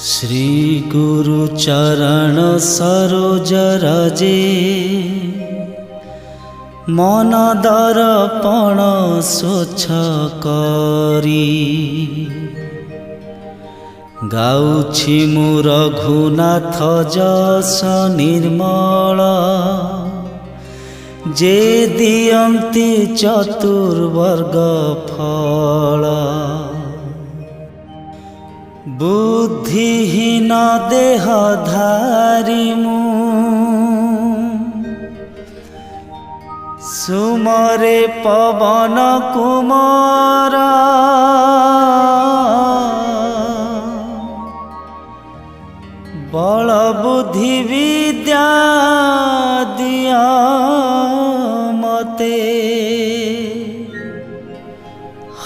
श्री गुरु चरण सरोज रजे मन दर्पण स्वच्छ करी गाउछि मु रघुनाथ जस निर्मल जे दियन्ति चतुर्वर्ग फल बुद्धिहीन देहधारी मु सुमरे पवन कुमार बल बुद्धि विद्या दिया मते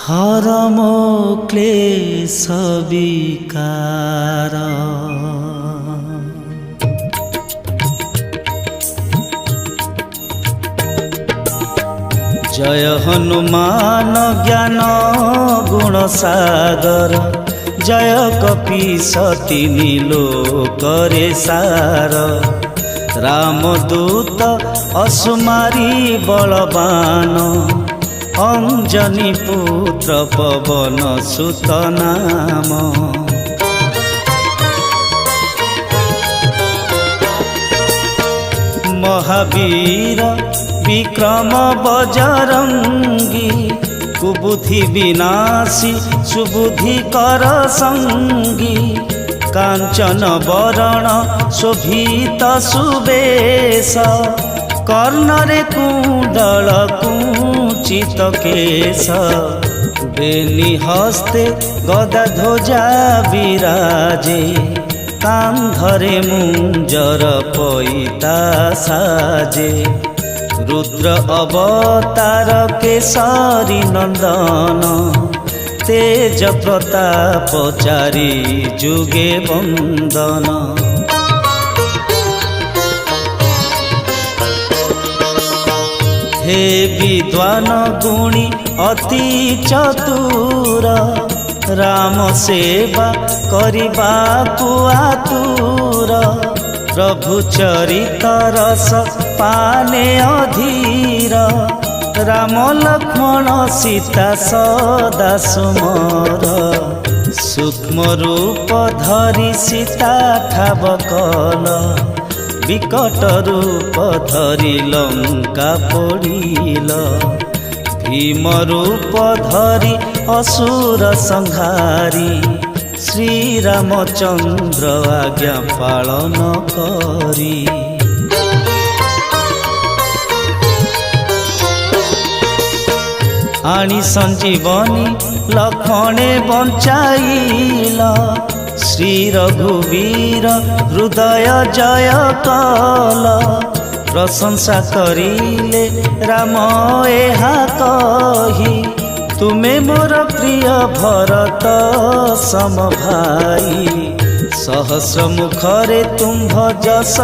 हर मो क्लेश विकार। जय हनुमान ज्ञान गुण सागर जय कपीस तिनि लोकरे सार रामदूत असुमारी बलवान अंजनी पुत्र पवन सुत नाम महावीर विक्रम बजरंगी कुबुद्धि विनाशी सुबुद्धि कर संगी कांचन वरण शोभित सुबेश कर्णरे कुंडल कुंचित केश बेनी हस्ते गदा ध्वजा विराजे कांधरे मुंजर पैता साजे रुद्र अवतार केसरी नंदन तेज प्रताप चारि जुगे वंदन। हे विद्वान गुणी अति चतुर राम सेवा करिबाकु आतुर प्रभु चरित रस पाने अधीर राम लक्ष्मण सीता सदा सुमर सूक्ष्म रूप धरि सीता ठाव कल विकट रूप धरि लंका पोड़िल भीम रूप धरि असुर संहारी श्री रामचंद्र आज्ञा पालन करी आनी संजीवनी लक्ष्मणे बंचाइल श्री रघुवीर हृदय जय कल प्रशंसा करिले राम एहा कही तुमे मोर प्रिय भरत सम भाई सहस्र मुखरे तुम्भ जस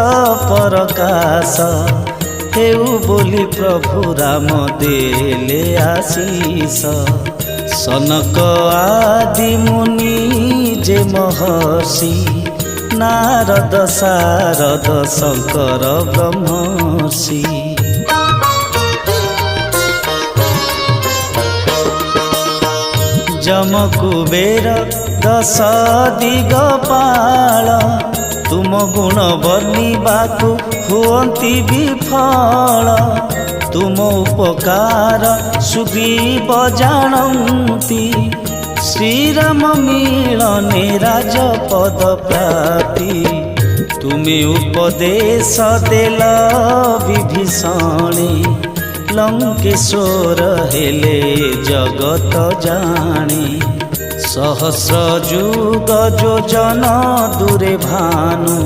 प्रकाश हेउ बोली प्रभु राम देले आशीष सनक आदि मुनि जे महर्षि नारद सारद शंकर ब्रह्मर्षि जम कुबेर दस दिगपाल तुम गुण वर्णिबाकु हुअन्ति विफल तुम उपकार सुग्रीव जानन्ति श्रीराम मिलने राजपद प्राप्ति तुमे उपदेश देल विभीषणे लंकेश्वर हेले जगत जाने सहस्र जुग योजन दूरे भानु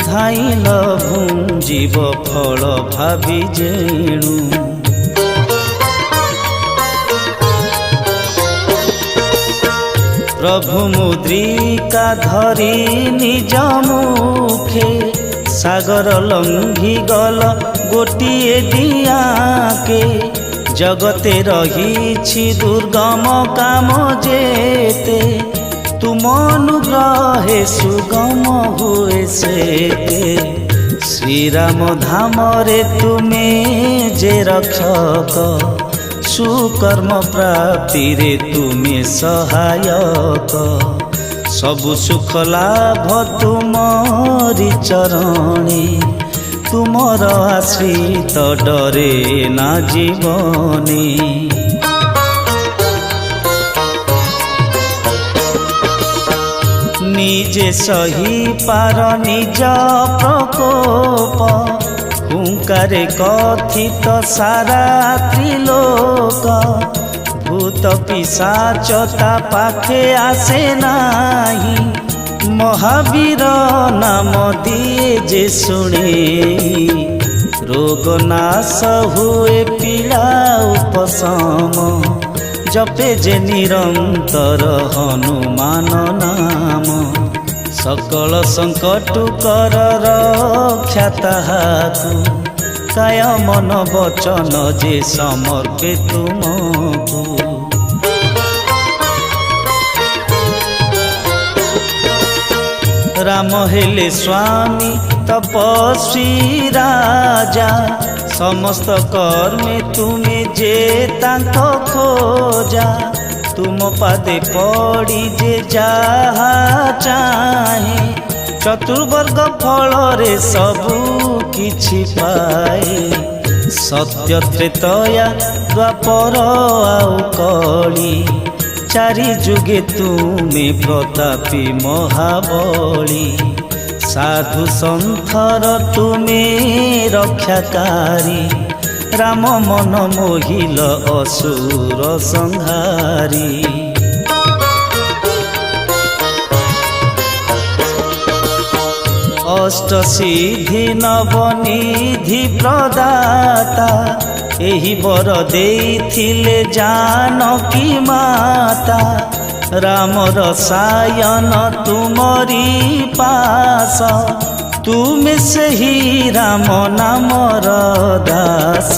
धाइल भुंजीव फल भावी जेणु प्रभु मुद्रिका धरी निज मुखे सागर लंघी गल गोटिए दियाके जगते रही दुर्गम काम जेते तुम अनुग्रहे सुगम हुए से श्री राम धाम रे तुमे जे रक्षक सुकर्म प्राप्ति रे तुमे सहायक सबु सुख लाभ तुमरी चरणे तुमर आश्रित डरे ना जीवने निजे सही पार निज प्रकोप हुंकारे कथित सारा त्रिलोक भूत पिशाचता पाखे आसे नाही महावीर नाम दिए जे शुणे रोग नाश हुए पीड़ा उपशम जपे जे निरंतर हनुमान नाम सकल संकट कर रक्षा ताहाकु काय मन वचन जे समर्पे तुमको राम हेले स्वामी तपस्वी राजा समस्त कर्मे तुमे जे तांको खोजा तुम पादे पड़ी जे जहा चाहे चतुर्वर्ग फल रे सबू किछि पाए सत्य त्रेतया द्वापर आउ कली चारि जुगे तुमे प्रतापी महाबली साधु संथर तुमे रक्षाकारी राम मन मोहिल असुर संहारी अष्ट सिद्धि नवनिधि प्रदाता एही बर देइथिले जानकी माता राम रसायन तुमरी पास तुमे से ही राम नाम दास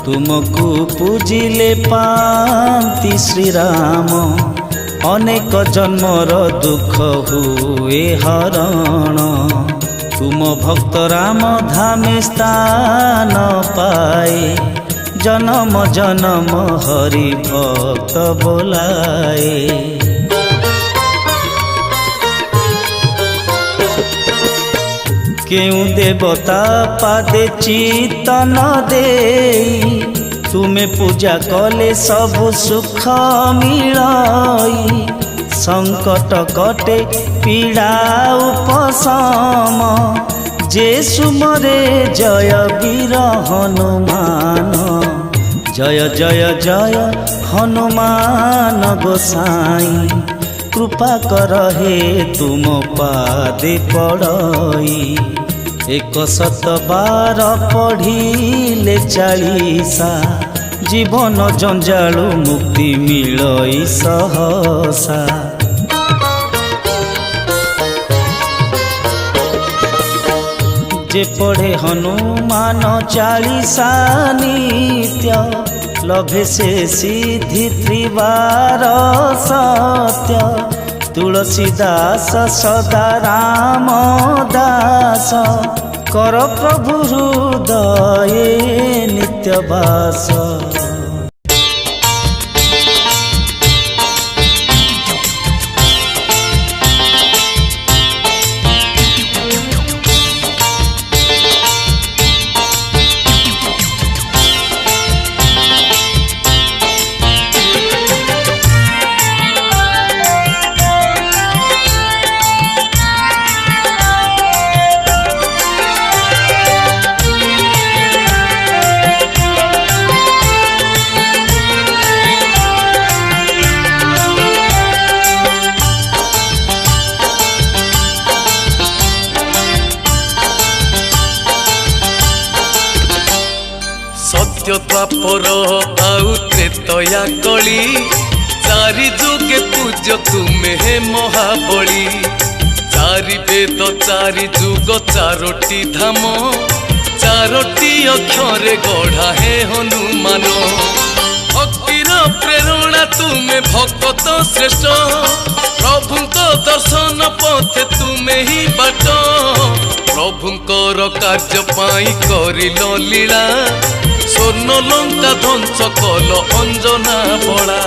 तुमको पूजिले पांति श्री राम अनेक जन्मर दुख हुए हरण तुम भक्त राम धामे स्थान पाए जन्म जन्म हरि भक्त बोलाए केउ देवता पादे चितन देई तुमे पूजा कले सब सुख मिलई संकट कटे पीड़ा उपशम जे सुमरे जय वीर हनुमान जय जय जय हनुमान गोसाई कृपा कर हे तुम पादे पड़ई 112 पढ़िले 40 जीवन जंजालु मुक्ति मिलई सहसा जे पढ़े हनुमान 40 नित्य लभे से सिद्धि त्रिवार सत्य तुलसीदास सदा राम दास कर प्रभु हृदय नित्य वास द्वापर आउ त्रेतया कली चारि जुगे पूज्य तुमे हे महाबली चारि वेद चारि जुग चारोटी धाम चारोटी अक्षरे गढ़ा हे हनुमान भक्तिर प्रेरणा तुमे भक्त श्रेष्ठ प्रभुଙ୍କ दर्शन पथे तुमे ही बाट प्रभुଙ୍କର କାର୍ଯ୍ୟ ପାଇଁ କରିଲ ଲୀଳା ସ୍ୱର୍ଣ୍ଣ ଲଙ୍କା ଧ୍ୱଂସ କଲ ଅଞ୍ଜନା ବଳା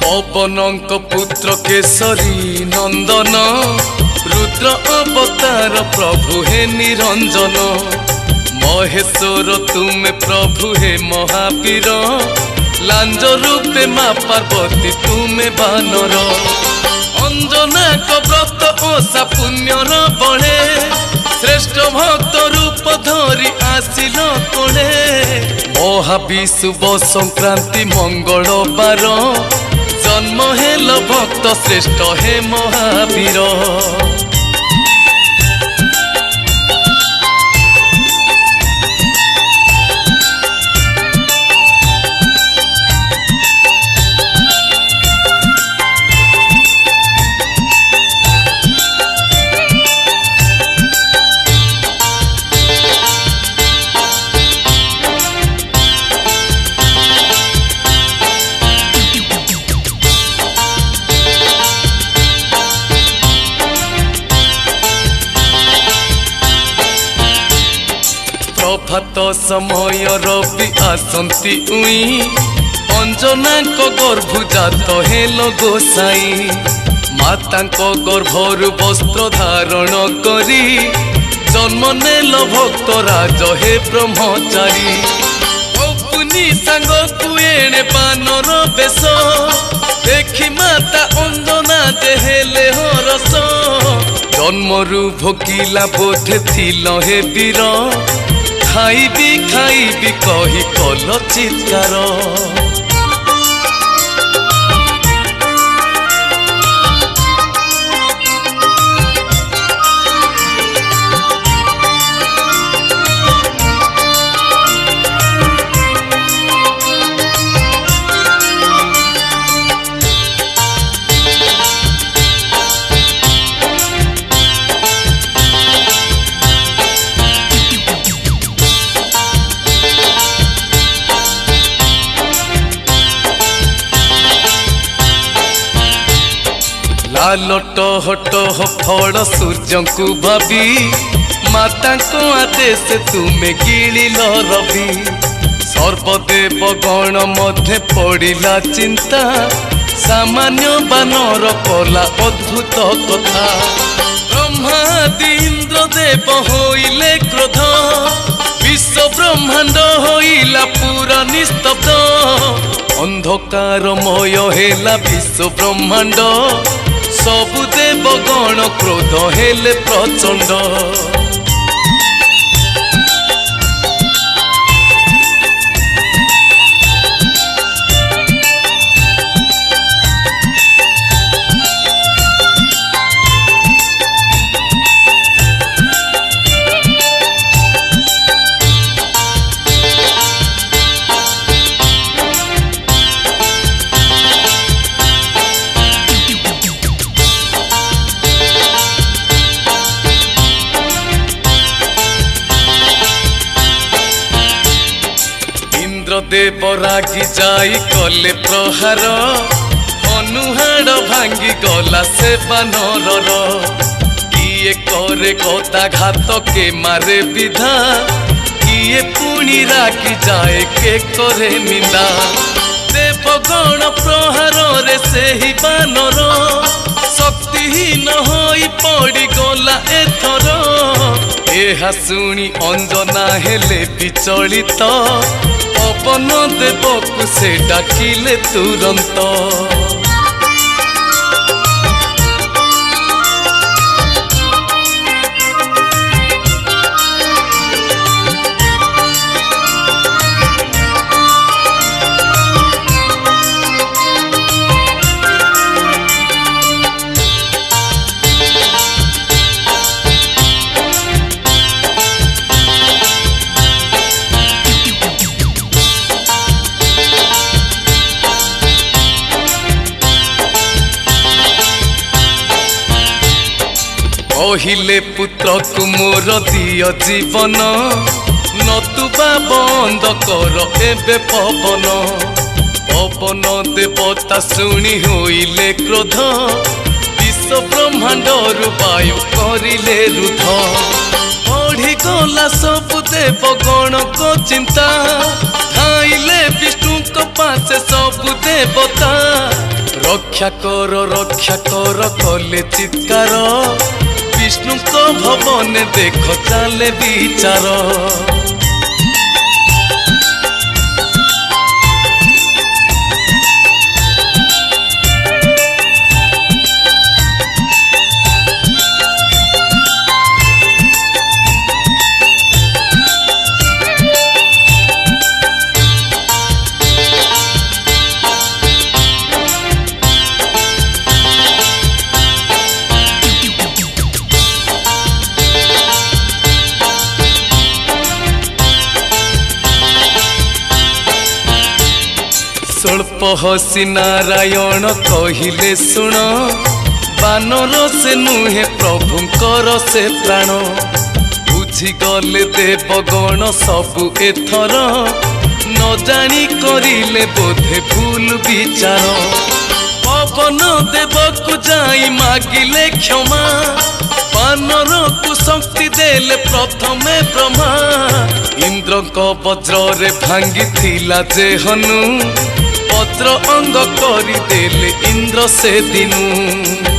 पवनंक पुत्र केसरी नंदन रुद्र अवतार प्रभु हे निरंजन महेश्वर तुमे प्रभु हे महावीर लांज रूपे माँ पार्वती तुमे बानर अंजना को व्रत ओषा पुण्यर बणे श्रेष्ठ भक्त रूप धरी आसिल कोणे महाविशुभ संक्रांति मंगलवार जन्म हेल भक्त श्रेष्ठ हे महावीर प्रभात समय रवि आसंती उई अंजना को गर्भ जात हेल गोसाई माता को गर्भरु वस्त्र धारण करी जन्म नेल भक्त राज हे ब्रह्मचारी अपनी सांग कुएणे बानर बेश देखी माता अंजना देहेले हरस जन्मरु भोगिला बोधे थिल हे वीर खाइबी कही कल चित्कार लालट हट फल सूर्य को भावी माता को आदेश तुमे गिलिल रवि सर्वदेव गण मध्य पड़िला चिंता सामान्य बानर कला अद्भुत कथा ब्रह्मादि इंद्र देव होइले क्रोध विश्व ब्रह्मांड होइला पूरा निस्तब्ध अंधकारमय हेला विश्व ब्रह्मांड सबु देव गण क्रोध हेले प्रचंड देव रागी जाई कले प्रहार अनुहाड़ भांगी गला से बानर किए करे गदा घात के मारे विधा किए पुणी रागी जाए के करे निंदा देवगण प्रहार रे से ही बानर शक्तिहीन होई पड़ी गला एथर एहा शुणी अंजना हेले विचलित पवन देवकु से डाकिले तुरंत कहिले पुत्र को मोर दिय जीवन नतुबा बंद कर एबे पवन पवन देवता शुणी होइले क्रोध विश्व ब्रह्मांड वायु करिले रुध बढ़ी गला सब देव गण को चिंता धाइले विष्णु को पासे सब देवता रक्षा कर कले चित्कार विष्णु को भवन देख चले विचार स्वल्प हसी नारायण कहिले शुण बानर से नुहे प्रभुंकर से प्राण बुझीगले देवगण सबु एथर न जानी करिले बोधे भूल विचार पवन देव को जाई मागिले क्षमा बानर को शक्ति देले प्रथमे ब्रह्मा इंद्र को वज्र रे भांगी थिला जे हनु पत्र अंग करी देले इंद्र से दिनु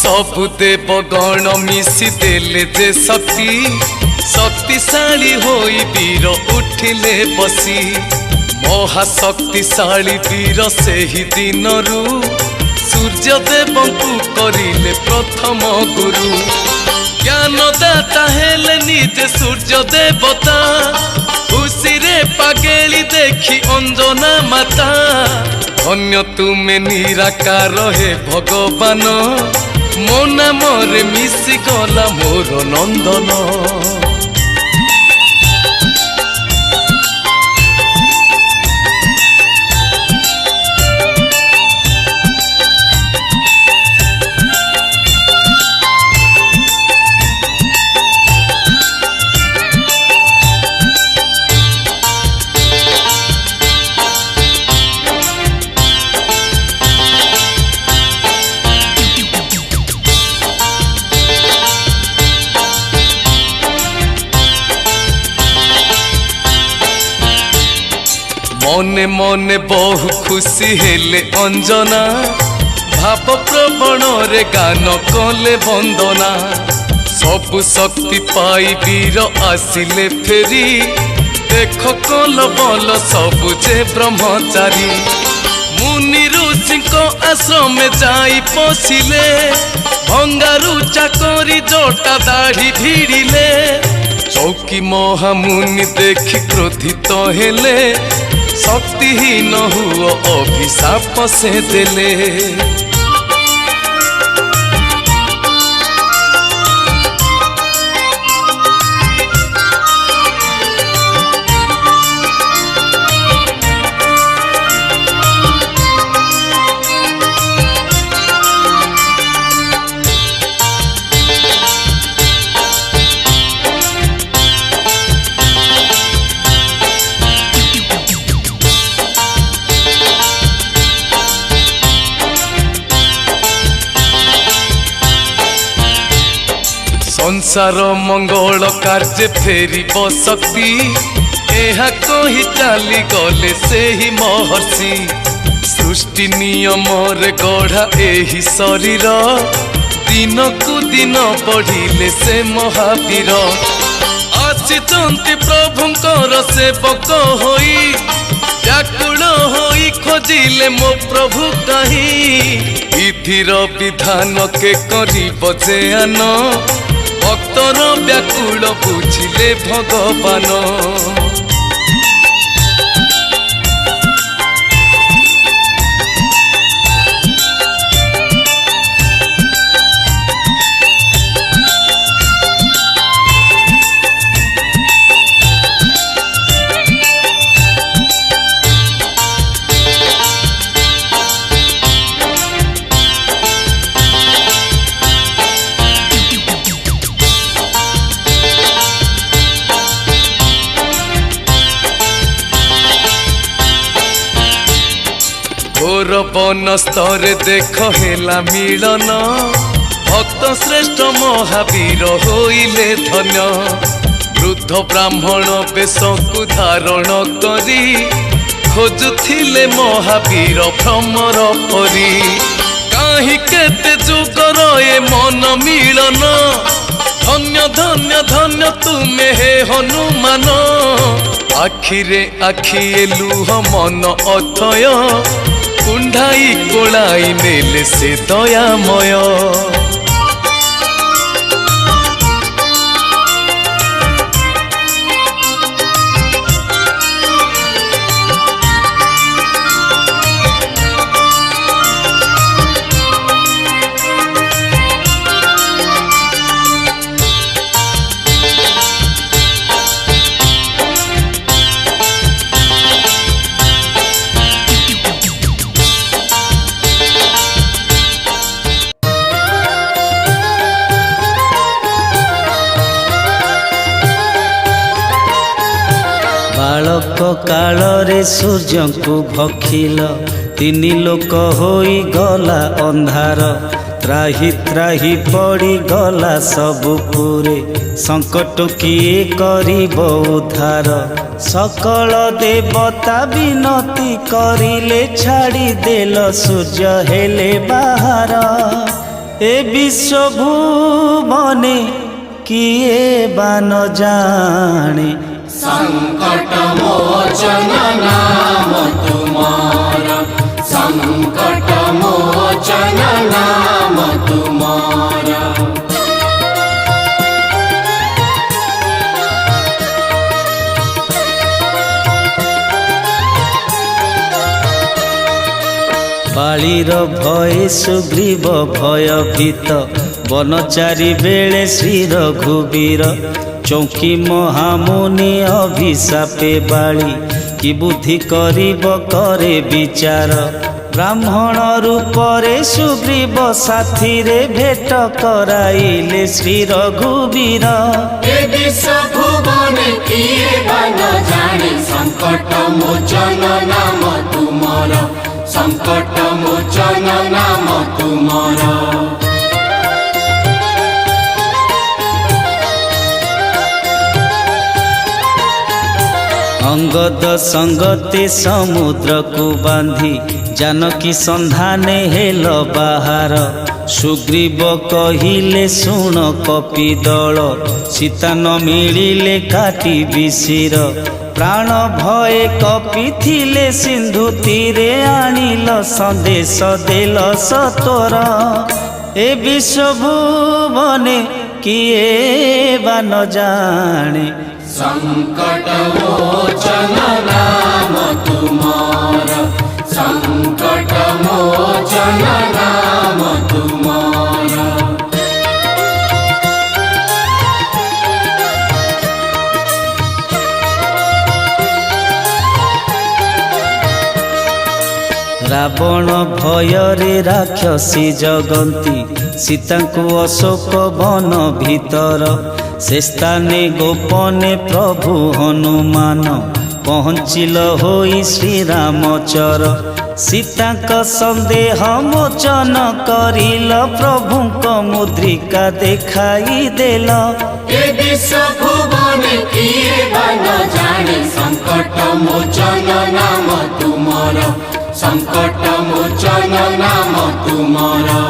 सबु देव गण मिसी देले जे शक्ति शक्तिशाली होई वीर उठिले बसी महाशक्तिशाली वीर सेही दिनरू सूर्य देव को करिले प्रथम गुरु ज्ञानदाता हेले निजे सूर्य देवता खुशी रे पागेली देखी अंजना माता धन्य तुमे निराकार हे भगवान मो नाम रे मिसी गला मोर नंदन मने मने बहु खुशी हेले अंजना भाव प्रवण रे गान कले वंदना सबु शक्ति पाई वीर आसिले फेरी देख कल बल सबु जे ब्रह्मचारी मुनि ऋषि आश्रम जाई पशिले भंगारू चाकरी जोटा दाढ़ी भिड़िले चौकी महामुनि देखी क्रोधित हेले शक्तिहीन हुओ अभिशाप से देले संसार मंगल कार्य फेरी शक्ति एहा कही चाली गले से ही महर्षि सृष्टि नियम रे गढ़ा एही शरीर दिन को दिन बढ़िले से महावीर आसिचंती प्रभुंकर सेवक होई व्याकुल होई खोजिले मो प्रभु कहीं विधिर विधान के करी बजेआन भक्तर व्याकुल बुझिले भगवान। घोर वन स्तरे देख हेला मिलन भक्त श्रेष्ठ महावीर होइले धन्य। वृद्ध ब्राह्मण बेश को धारण करी खोजुथिले महावीर भ्रमर परी। काहि केते जुगर ए मन मिलन धन्य धन्य धन्य तुमे हे हनुमान। आखिरे आखिए लुह मन अथय कुंढाई कोलाई नेले से दयामय। बालक कालरे सूर्य को भखिल तीन लोक होई गला अंधार। त्राही त्राही पड़ी गला सबु पुरे संकट किए करिब उद्धार। सकल देवता विनती करिले छाड़ी देल सूर्य हेले बाहर। ए विश्व भुवने किए बान जाने संकट मोचन नाम तुम्हारा, संकट मोचन नाम तुम्हारा। बालीर भय सुग्रीव भयभीत बनचारी बेले श्री रघुबीर। चौकी महामुनि अभिशापे बाली कि बुद्धि करिब करे विचार। ब्राह्मण रूपरे सुग्रीव साथी रे भेट कराइले श्री रघुबीर। किए बन जाने संकट मोचन नाम तुम्हारा, संकट मोचन नाम तुम्हारा। अंगद संगते समुद्र को बांधी जानकी संधाने हेल बाहर। सुग्रीव कहिले शुण कपि दल सीता न मिलिले काटी विशिर। प्राण भय कपि थिले सिंधु तीरे आनिल संदेश देल सतोर। ए विश्व भुवने किए बा न जाने संकट मोचन नाम तुम्हारा, संकट मोचन नाम तुम्हारा। रावण भୟରେ राक्षसी जगंती सीता को अशोक वन भीतर। से स्थाने गोपने प्रभु हनुमान पहुँचिल होई श्री रामचर। सीता का संदेह मोचन करिल प्रभु मुद्रिका देखाई देल। किए बन जाने संकट मोचन नाम तुम्हारा, संकट मोचन नाम तुम्हारा।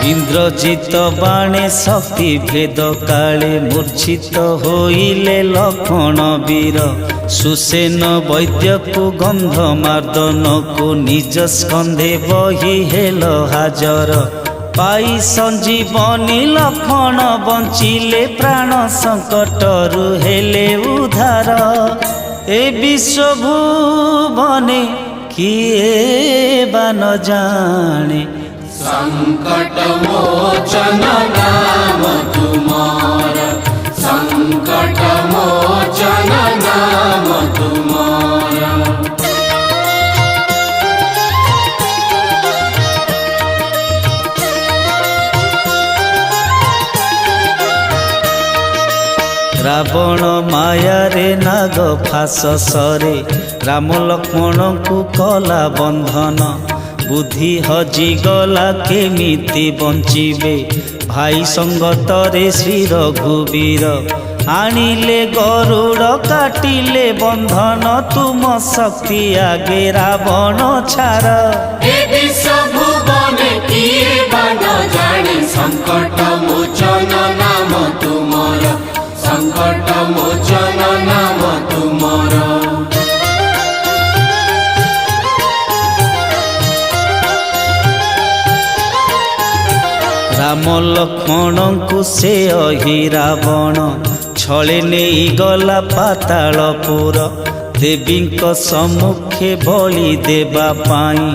इंद्रजित बाणे शक्ति भेद काले मूर्छित होइले लक्ष्मण वीर सुसेन वैद्य को गंध मार्दन को निज स्कंधे बही हेल हाजर पाई संजीवनी लक्ष्मण बंचिले प्राण संकटरु हेले उद्धार ए विश्व भुवने किए बा न जाने संकट मोचन नाम तुम्हारा संकट मोचन नाम तुम्हारा रावण माया रे नाग फास सरे राम लक्ष्मण को कला बंधन बुद्धि हजिगला केमिति बंचिबे भाई संगतरे श्री रघुवीर आनिले गरुड़ काटिले बंधन तुम शक्ति आगे रावण छार जाने संकट मोचन नाम तुम्हारा संकट मोचन नाम तुम्हारा राम लक्ष्मण को से अहि रावण छले नहीं गला पातालपुर देवीं सम्मुखे बलि देवा पाई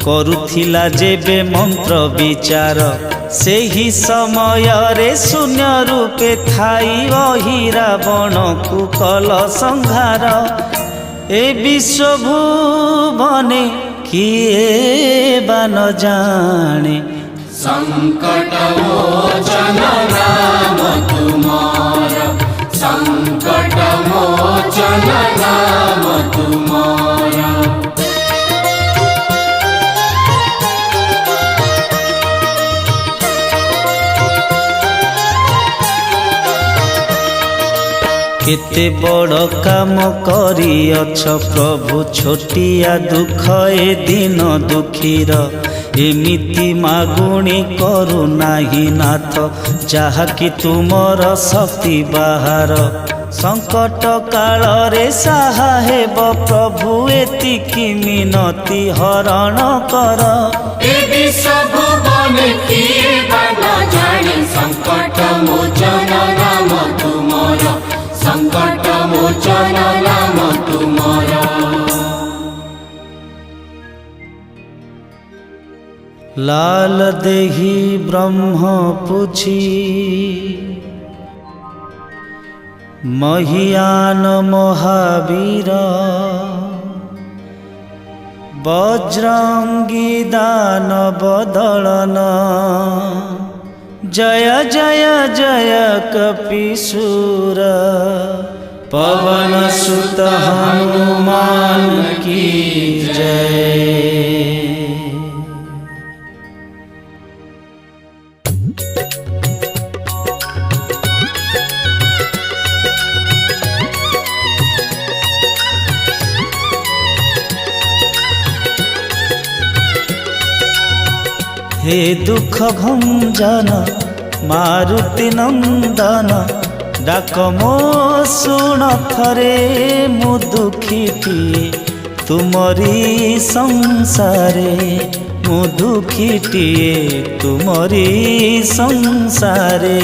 करुथिला जेबे मंत्र विचार से ही समय रे शून्य रूपे थाई अहि रावण को कल संहार ए विश्व भुवने किए बा न जाने संकट मोचन नाम तुम्हारा संकट मोचन नाम तुम्हारा केते बड़ काम करिअछ प्रभु छोटिया दुख ए दिन दुखीर एमिति मागुणी करू नाही नाथ जहा कि तुमर शक्ति बाहर संकट काल रे साहा हेब प्रभु एतिकी मिनती हरण कर संकट मोचन नाम तुम्हारा संकट मोचन नाम तुम्हारा लाल देही ब्रह्म पूछी महियान महावीर वज्रांगी दान बदलन जय जय जय कपिसूर पवन सुत हनुमान की जय। हे दुख भंजन मारुति नंदन डाक मो शुण थरे मु दुखीटिए तुमरी संसारे मु दुखीटिए तुमरी संसारे।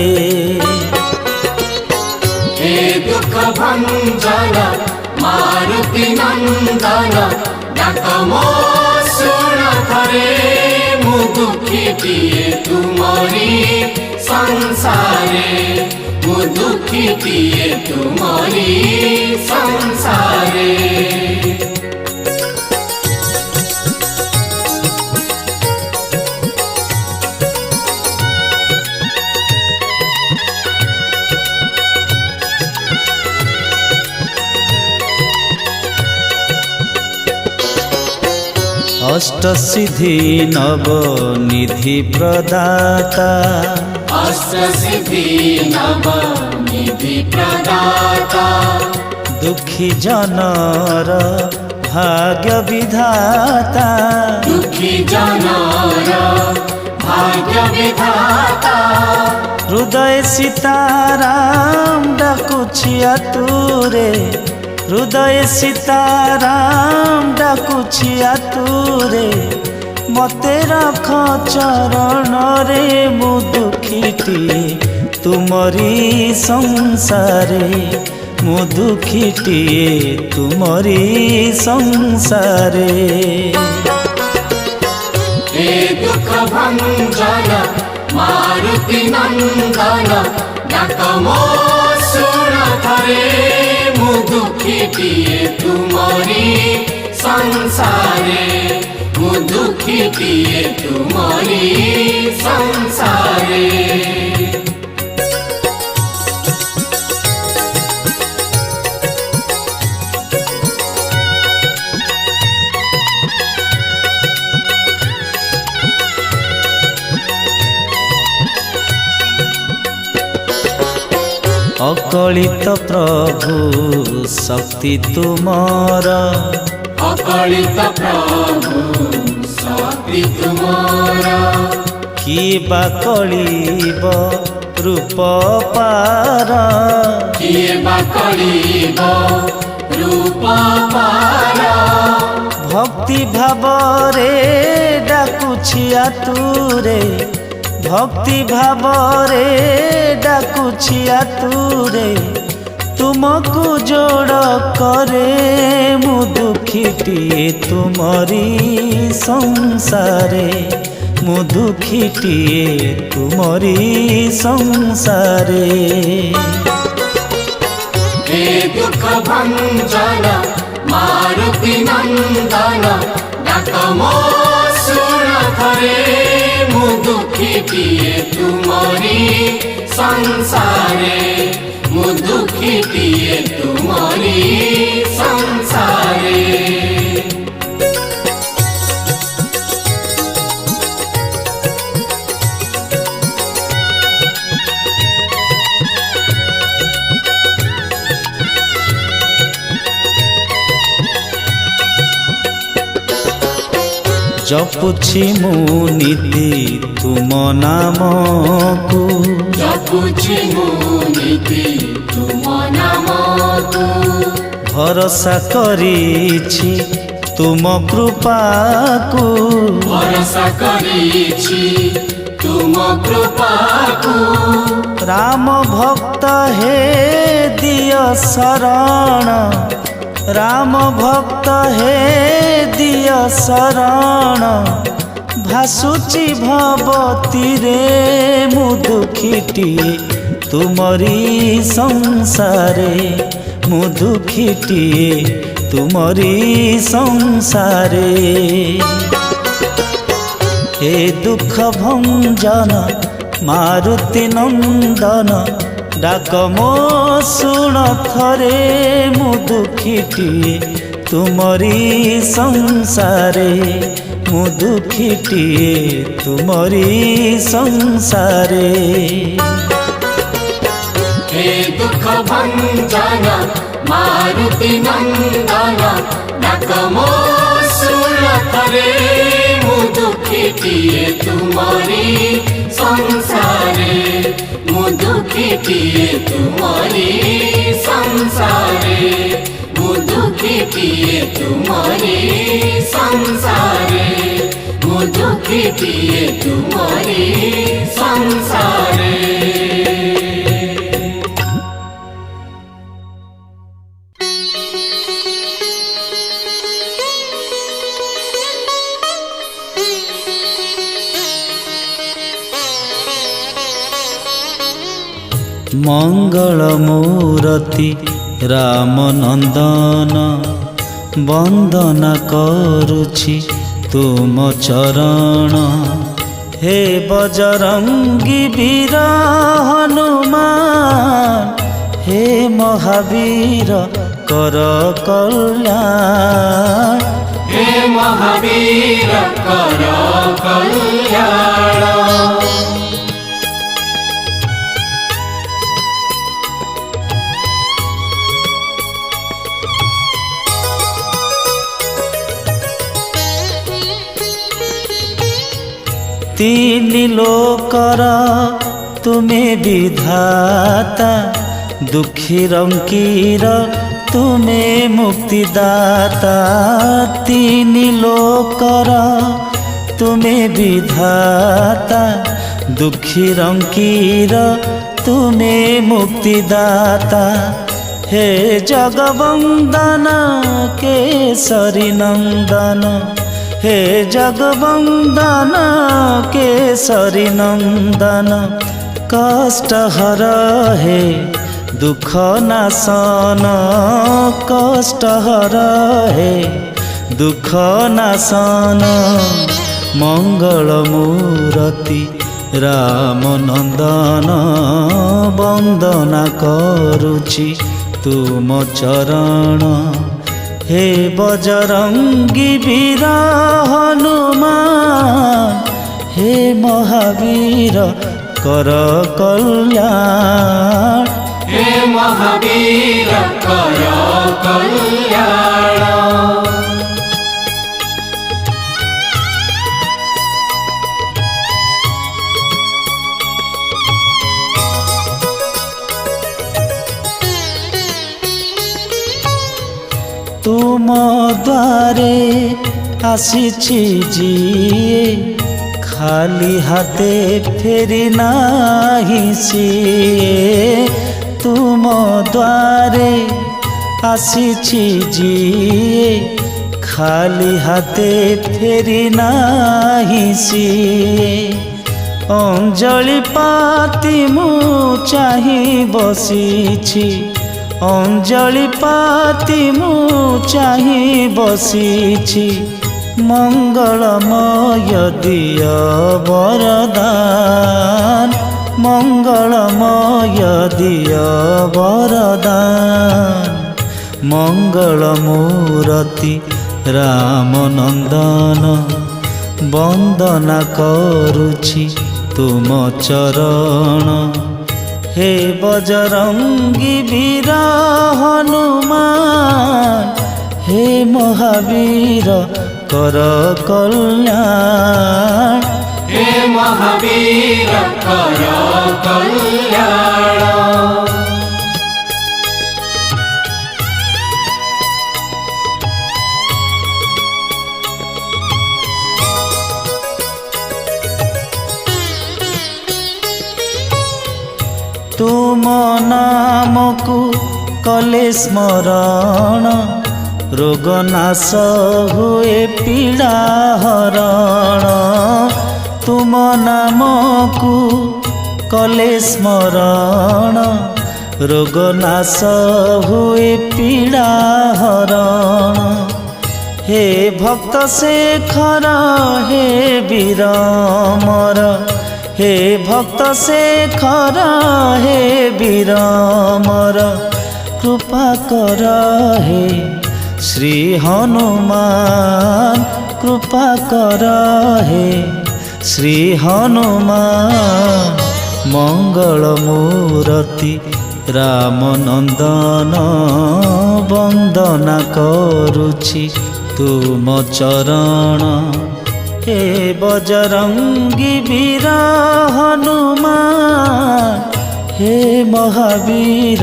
हे दुख भंजन मारुति नंदन डाक मो शुण थरे मु दुखीटिए तुमरी संसारे मु दुखीटिए तुमरी संसारे। अष्ट सिद्धि नव निधि प्रदाता अष्ट सिद्धि नव निधि प्रदाता दुखी जनर भाग्य विधाता दुखी जनर भाग्य भाग्य विधाता हृदय सीताराम डाकुछि आतुरे हृदय सीताराम डाकुछि आतुरे मते रख चरण रे मु दुखीटी तुमरी संसारे मु दुखीटी तुमरी संसारे हे दुख भंजन मारुति नंदन डाक मो सुन थरे मु दुखीटिए तुमरी संसारे मु दुखीटिए तुमरी संसारे अकलित प्रभु शक्ति तुमर अकलित प्रभु शक्ति तुमर किए बा कलिब रूप पार किए बा कलिब रूप पार भक्ति भाव रे डाकुछि आतुरे भक्ति भाव रे डाकुछि आतुरे तुमको जोड़ करे मु दुखीटिए तुमरी संसारे मु दुखीटिए तुमरी संसारे हे दुख भंजन मारुति नंदन डाक मो सुन थरे मु दुखीटिए तुमरी संसारे मु दुखीटिए तुमरी संसारे जपुछि मु नीति तुम नामकु जपुछि मु नीति तुम नामकु भरोसा करिछि तुम कृपाकु भरोसा करिछि तुम कृपाकु राम भक्त हे दिय शरण राम भक्त हे दिय शरण भासुची भवती रे मु दुखीटिए तुमरी संसारे मु दुखीटिए तुमरी संसारे हे दुख भंजन मारुति नंदन डाक मो सुन थरे मु दुखीटिए तुमरी संसारे मु दुखीटिए तुमरी संसारे हे दुख भंजन मारुति नंदन डाक मो सुन थरे मु दुखीटिए तुमरी संसारे मु दुखीटिए तुमरी संसारे मु दुखीटिए तुमरी संसारे मु दुखीटिए तुमरी संसारे मंगल मूर्ति राम नंदन वंदना करुछि तुम चरण हे बजरंगी वीर हनुमान हे महावीर कर कल्याण हे महावीर कर कल्याण ତିନି ଲୋକର ତୁମେ ବିଧାତା, ଦୁଃଖୀ ରଙ୍କିର ତୁମେ ମୁକ୍ତିଦାତା। ତିନି ଲୋକର ତୁମେ ବିଧାତା, ଦୁଃଖୀ ରଙ୍କିର ତୁମେ ମୁକ୍ତିଦାତା। हे जगवंदन केसरी नंदन, हे जगवंदन केसरी नंदन। कष्टहर हे दुख नाशन, कष्टहर हे दुख नाशन। मंगल मूर्ति राम नंदन, वंदना करुछि तुम चरण। हे बजरंगी वीर हनुमान, हे महावीर कर कल्याण। हे महावीर कर कल्याण। तुम द्वारे आसीछि जिए, खाली हाथे फेरी नाही सिए। तुम द्वारे आसीछि जिए, खाली हाथे फेरी नाही सिए। अंजलि पाती मु चाहि बसिछि, अंजलि पाती मु चाहि बसिछि। मंगलमय दिय वरदान, मंगलमय दिय वरदान। मंगल मूर्ति राम नंदन, वंदना करुछि तुम चरण। हे बजरंगी वीर हनुमान, हे महावीर कर कल्याण। हे महावीर कर कल्याण। तुम नामकु कले स्मरण, रोग नाश हुए पीड़ा हरण। तुम नामकु कले स्मरण, रोग नाश हुए पीड़ा हरण। हे भक्त शेखर हे वीर अमर, हे भक्त शेखर हे वीर अमर। कृपा कर हे श्री हनुमान, कृपा कर हे श्री हनुमान। मंगल मूर्ति राम नंदन, वंदना करुछि तुम चरण। हे बजरंगी वीर हनुमान, हे महावीर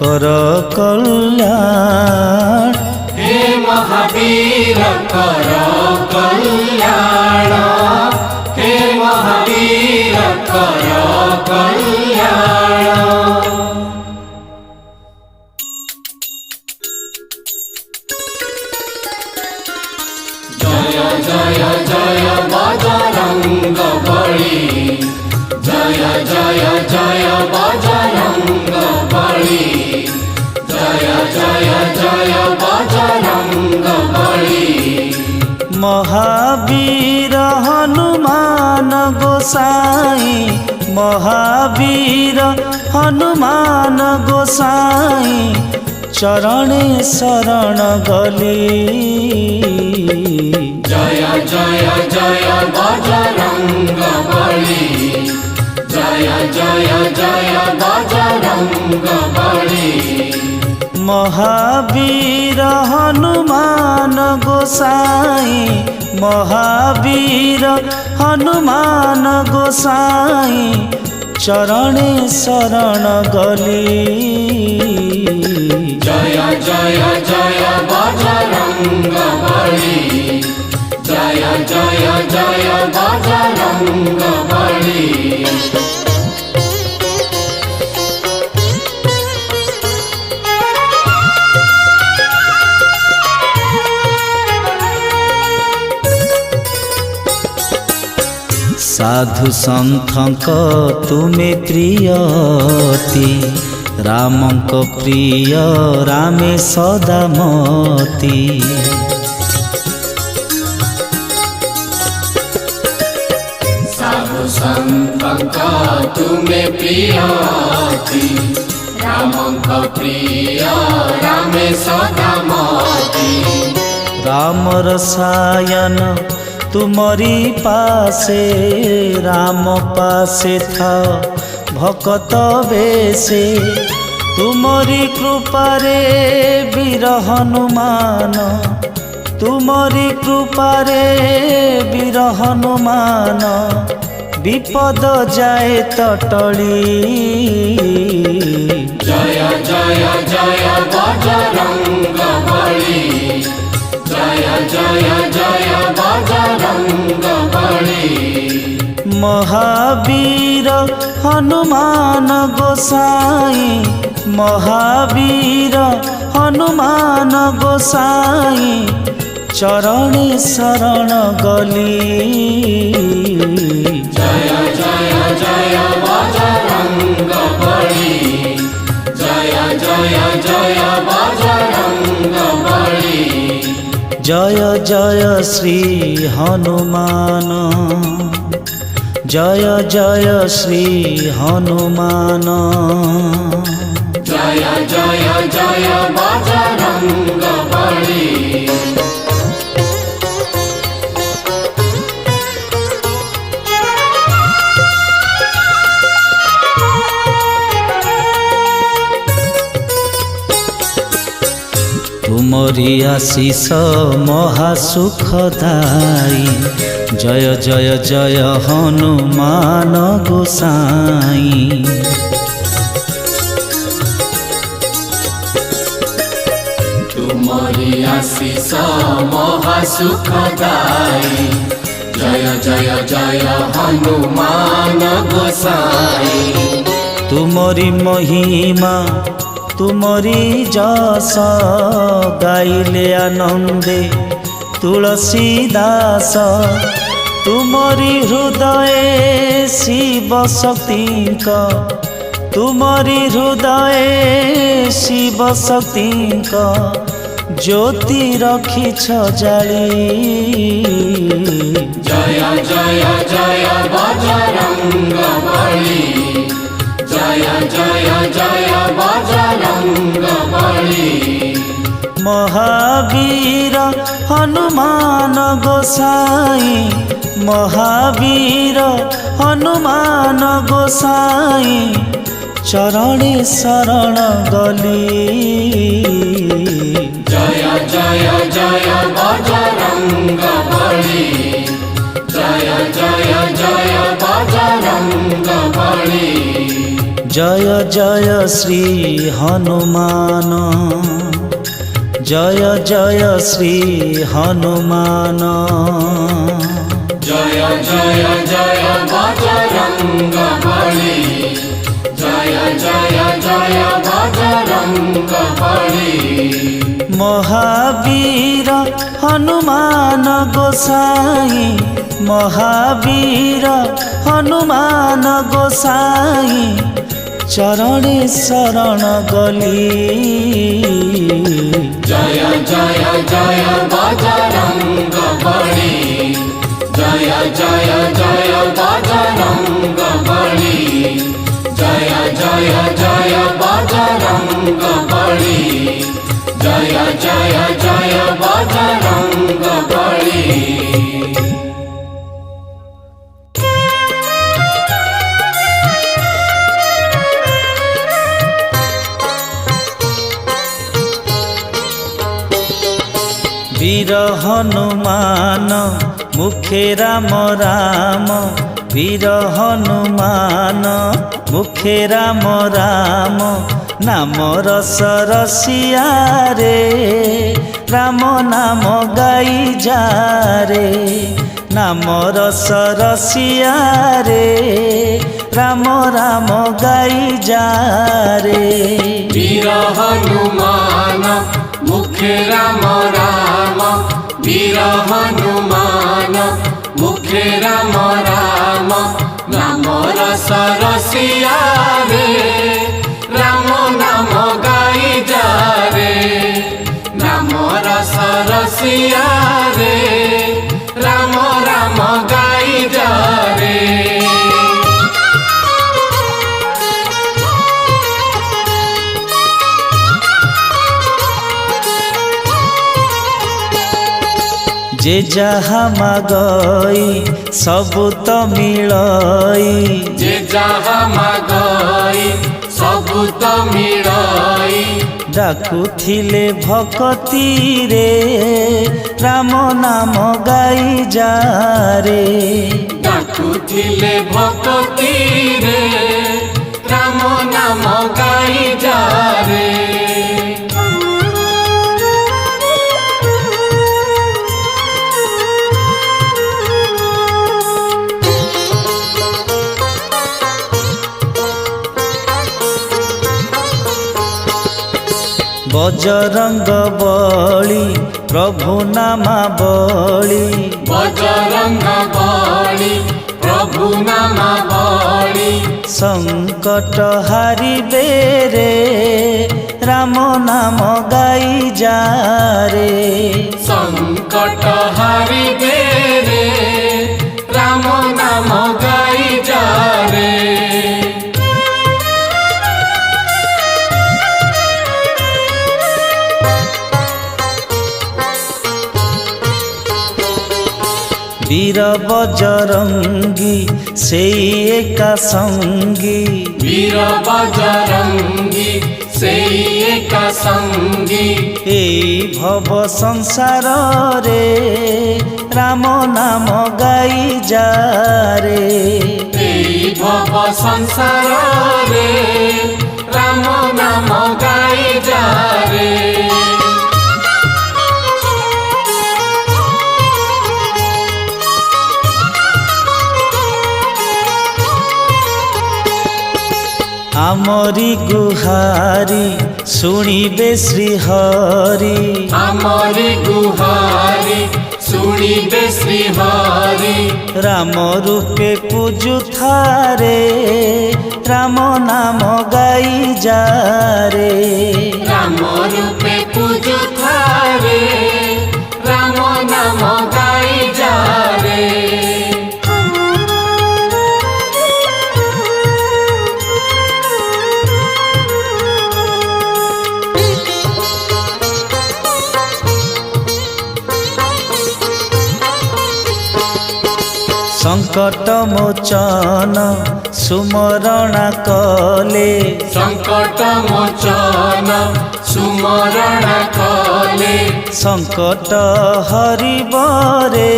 कर कल्याण। हे महावीर कर कल्याण। हे महावीर कर कल्याण। जय जय जय बजरंग बली, जय जय जय बजरंग बली। जय जय जय बजरंग बली। महावीर हनुमान गोसाई, महावीर हनुमान गोसाई। चरणे शरण गली। जय जय जय बजरंग बली, जय जय जय बजरंग बली। महावीर हनुमान गोसाई, महावीर हनुमान गोसाई चरणे शरण गली। जय जय जय बजरंग बली, जय जय जय बजरंग बली। साधु संथक तुमे प्रियति, रामक प्रिय रामे सदा मती। साधु संतक तुमे प्रियति, रामक प्रिय रामे सदा मती। राम रसायन तुमरी पासे, राम पासे था भकत बेसे। तुमरी कृपारे वीर हनुमान, तुमरी कृपारे वीर हनुमान। विपद जाए तटली। जय जय जय बजरंग बली, जय जय जय बजरंग बली। महावीर हनुमान गोसाई, महावीर हनुमान गोसाई चरणे शरण गली। जय जय जय बजरंग बली, जय जय जय बजरंग बली। जय जय श्री हनुमान, जय जय श्री हनुमान। जय जय जय बजरंग बली। तुमरी आशीष महासुखदाई, जय जय जय हनुमान गोसाई। तुमरी आशीष महासुखदाई, जय जय जय हनुमान गोसाई। तुमरी महिमा तुमरी जस, गाइले आनंदे तुलसीदास। तुमरी हृदय शिव शक्ति, तुमरी हृदय शिव शक्ति। ज्योति रखिछ जाली। जय जय जय बजरंग बली, जय जय जय बजरंग बली। महावीर हनुमान गोसाई, महावीर हनुमान गोसाई चरणे शरण गली। जय जय जय बजरंग बली, जय जय जय बजरंग बली। जय जय श्री हनुमान, जय जय श्री हनुमान। जय जय जय बजरंग बली, जय जय जय बजरंग बली। महावीर हनुमान गोसाई, महावीर हनुमान गोसाई चरणे शरण गली। जय जय जय बजरंग बली, जय जय जय बजरंग बली। जय जय जय बजरंग बली, जय जय जय बजरंग बली। वीर हनुमान मुखे राम राम, वीर हनुमान मुखे राम राम, नाम रस रसिया रे, राम नाम गाई जा रे, नाम रस रसिया रे, राम राम गाई जा रे। वीर हनुमान मुखे राम राम, वीर हनुमान मुखे राम राम, नाम रस रसिया रे, राम नाम गाई जा रे, नाम रस रसिया रे, राम राम गाई जा रे। जे जहा मागई सबु तो मिलई, जे जहा मागई सबु तो मिलई, डाकुथिले भक्ति रे, राम नाम गाई जा रे, डाकुथिले भक्ति रे, राम नाम गाई जा रे। बजरंग बली प्रभु नामा बली, बजरंग बली प्रभु नामा बली, संकट हारिबे रे, राम नाम गाई जा रे, संकट हारिबे रे, राम नाम गाई जा रे। वीर बजरंगी सेई एका संगी, वीर बजरंगी सेई एका संगी, एई भव संसार रे, राम नाम गाई जा रे, एई भव संसार रे, राम नाम गाई जा रे। आमरी गुहारी सुनिबे श्रीहरि, आमरी गुहारी सुनिबे श्रीहरि, राम रूपे पूजु थारे, राम नाम गाई जा रे, राम रूपे पूजु थारे, राम नाम गाई जा रे। संकट मोचन सुमरणा कले, संकट मोचन सुमरण कले, संकट हरिब रे,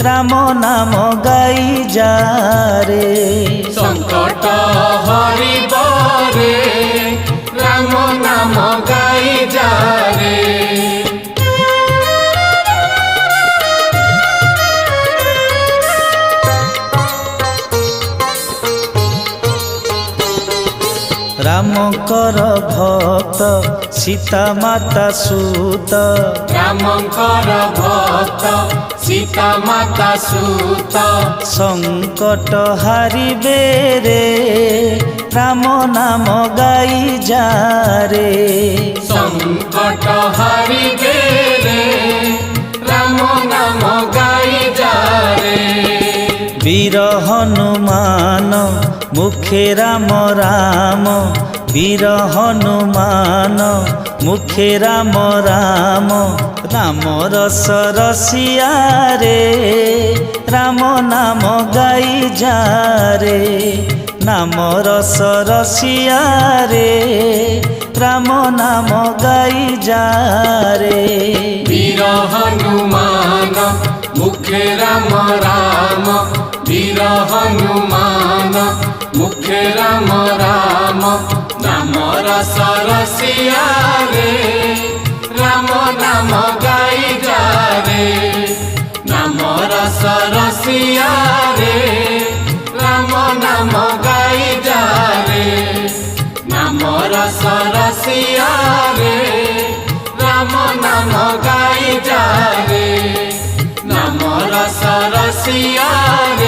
राम नाम गाई जा रे, संकट हरिब रे, राम नाम गाई जा रे। रामकर भक्त सीता माता सूत, रामकर भक्त सीता माता सूत, संकट हारिबे रे, राम नाम गाई जा रे, संकट हारिबे रे, राम नाम गाई जा रे। वीर हनुमान मुखे राम राम, वीर हनुमान मुखे राम राम, राम रस रसिया रे, राम नाम गाई जा रे, नाम रस रसिया रे, राम नाम गाई जा रे। वीर हनुमान मुखे राम राम, वीर हनुमान मुखे राम राम। नाम रस रसिया रे, राम नाम गाई जा रे। नाम रस रसिया रे, राम नाम गाई जा रे। नाम रस रसिया रे, राम नाम गाई जा रे। नाम रस रसिया रे।